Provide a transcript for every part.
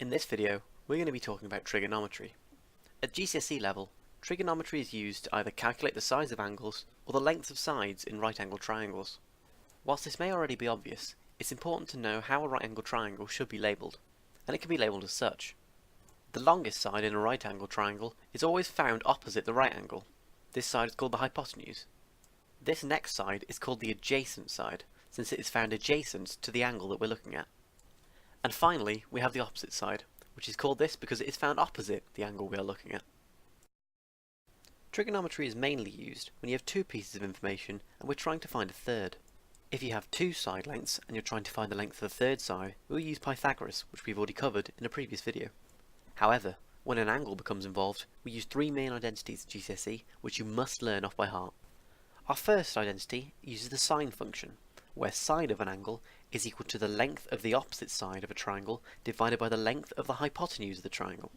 In this video, we're going to be talking about trigonometry. At GCSE level, trigonometry is used to either calculate the size of angles or the lengths of sides in right-angled triangles. Whilst this may already be obvious, it's important to know how a right-angled triangle should be labelled, and it can be labelled as such. The longest side in a right-angled triangle is always found opposite the right angle. This side is called the hypotenuse. This next side is called the adjacent side, since it is found adjacent to the angle that we're looking at. And finally, we have the opposite side, which is called this because it is found opposite the angle we are looking at. Trigonometry is mainly used when you have two pieces of information and we're trying to find a third. If you have two side lengths and you're trying to find the length of the third side, we'll use Pythagoras, which we've already covered in a previous video. However, when an angle becomes involved, we use three main identities at GCSE, which you must learn off by heart. Our first identity uses the sine function, where sine of an angle is equal to the length of the opposite side of a triangle divided by the length of the hypotenuse of the triangle.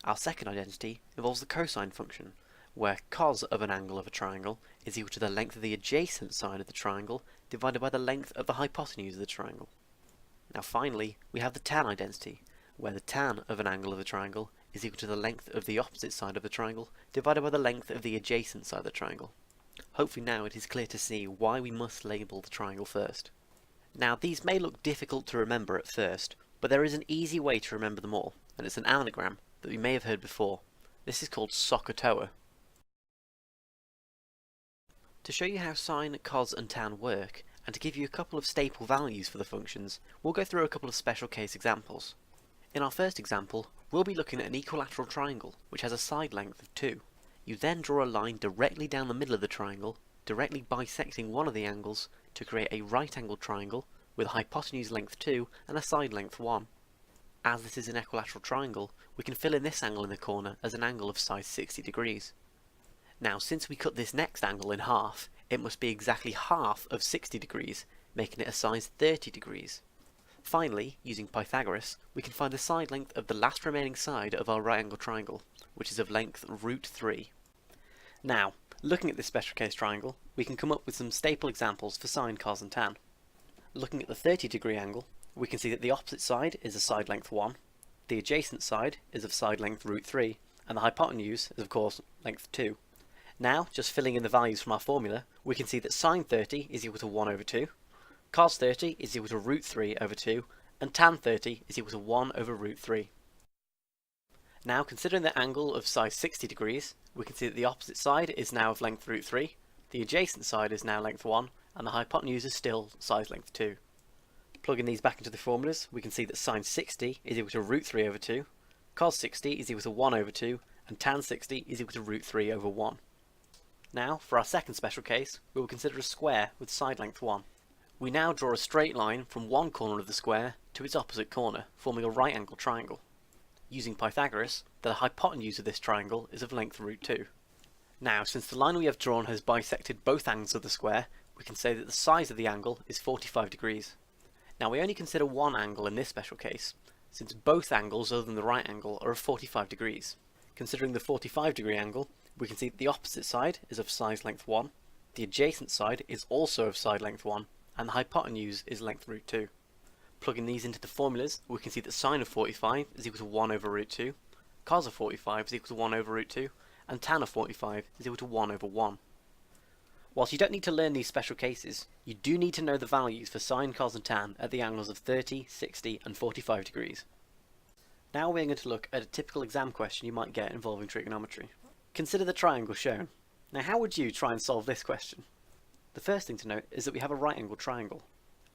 Our second identity involves the cosine function, where cos of an angle of a triangle is equal to the length of the adjacent side of the triangle divided by the length of the hypotenuse of the triangle. Now finally, we have the tan identity, where the tan of an angle of the triangle is equal to the length of the opposite side of the triangle divided by the length of the adjacent side of the triangle. Hopefully now it is clear to see why we must label the triangle first. Now these may look difficult to remember at first, but there is an easy way to remember them all, and it's an anagram that we may have heard before. This is called SOHCAHTOA. To show you how sine, cos and tan work, and to give you a couple of staple values for the functions, we'll go through a couple of special case examples. In our first example, we'll be looking at an equilateral triangle which has a side length of 2. You then draw a line directly down the middle of the triangle, directly bisecting one of the angles to create a right-angled triangle with a hypotenuse length 2 and a side length 1. As this is an equilateral triangle, we can fill in this angle in the corner as an angle of size 60 degrees. Now since we cut this next angle in half, it must be exactly half of 60 degrees, making it a size 30 degrees. Finally, using Pythagoras, we can find the side length of the last remaining side of our right-angled triangle, which is of length root 3. Now, looking at this special case triangle, we can come up with some staple examples for sine, cos and tan. Looking at the 30-degree angle, we can see that the opposite side is of side length 1, the adjacent side is of side length root 3, and the hypotenuse is of course length 2. Now, just filling in the values from our formula, we can see that sine 30 is equal to 1 over 2, cos 30 is equal to root 3 over 2, and tan 30 is equal to 1 over root 3. Now, considering the angle of size 60 degrees, we can see that the opposite side is now of length root 3, the adjacent side is now length 1, and the hypotenuse is still size length 2. Plugging these back into the formulas, we can see that sine 60 is equal to root 3 over 2, cos 60 is equal to 1 over 2, and tan 60 is equal to root 3 over 1. Now, for our second special case, we will consider a square with side length 1. We now draw a straight line from one corner of the square to its opposite corner, forming a right-angled triangle. Using Pythagoras, the hypotenuse of this triangle is of length root 2. Now, since the line we have drawn has bisected both angles of the square, we can say that the size of the angle is 45 degrees. Now, we only consider one angle in this special case, since both angles other than the right angle are of 45 degrees. Considering the 45-degree angle, we can see that the opposite side is of size length 1, the adjacent side is also of side length 1, and the hypotenuse is length root 2. Plugging these into the formulas, we can see that sine of 45 is equal to 1 over root 2, cos of 45 is equal to 1 over root 2, and tan of 45 is equal to 1 over 1. Whilst you don't need to learn these special cases, you do need to know the values for sine, cos and tan at the angles of 30, 60 and 45 degrees. Now we're going to look at a typical exam question you might get involving trigonometry. Consider the triangle shown. Now how would you try and solve this question? The first thing to note is that we have a right-angled triangle,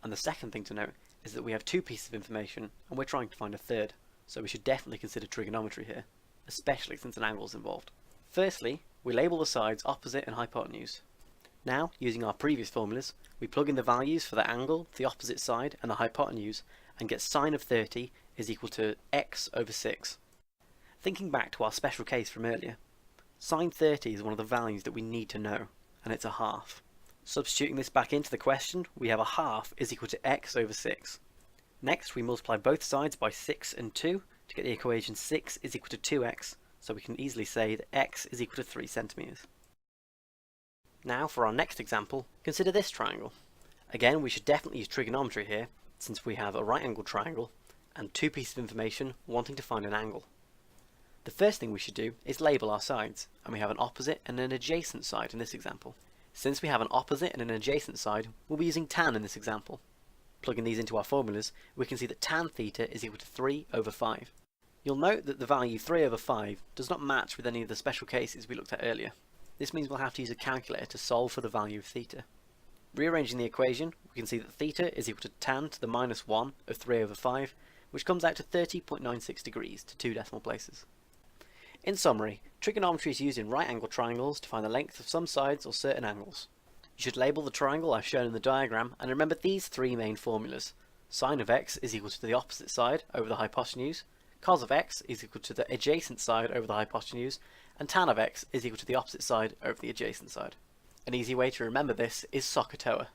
and the second thing to note is that we have two pieces of information and we're trying to find a third, so we should definitely consider trigonometry here, especially since an angle is involved. Firstly, we label the sides opposite and hypotenuse. Now, using our previous formulas, we plug in the values for the angle, the opposite side and the hypotenuse and get sine of 30 is equal to x over 6. Thinking back to our special case from earlier, sine 30 is one of the values that we need to know, and it's a half. Substituting this back into the question, we have a half is equal to x over 6. Next, we multiply both sides by 6 and 2 to get the equation 6 is equal to 2x, so we can easily say that x is equal to 3 centimeters. Now, for our next example, consider this triangle. Again, we should definitely use trigonometry here, since we have a right-angled triangle, and two pieces of information wanting to find an angle. The first thing we should do is label our sides, and we have an opposite and an adjacent side in this example. Since we have an opposite and an adjacent side, we'll be using tan in this example. Plugging these into our formulas, we can see that tan theta is equal to 3 over 5. You'll note that the value 3 over 5 does not match with any of the special cases we looked at earlier. This means we'll have to use a calculator to solve for the value of theta. Rearranging the equation, we can see that theta is equal to tan to the minus 1 of 3 over 5, which comes out to 30.96 degrees to 2 decimal places. In summary, trigonometry is used in right-angled triangles to find the length of some sides or certain angles. You should label the triangle as shown in the diagram and remember these three main formulas. Sine of x is equal to the opposite side over the hypotenuse, cos of x is equal to the adjacent side over the hypotenuse, and tan of x is equal to the opposite side over the adjacent side. An easy way to remember this is SOHCAHTOA.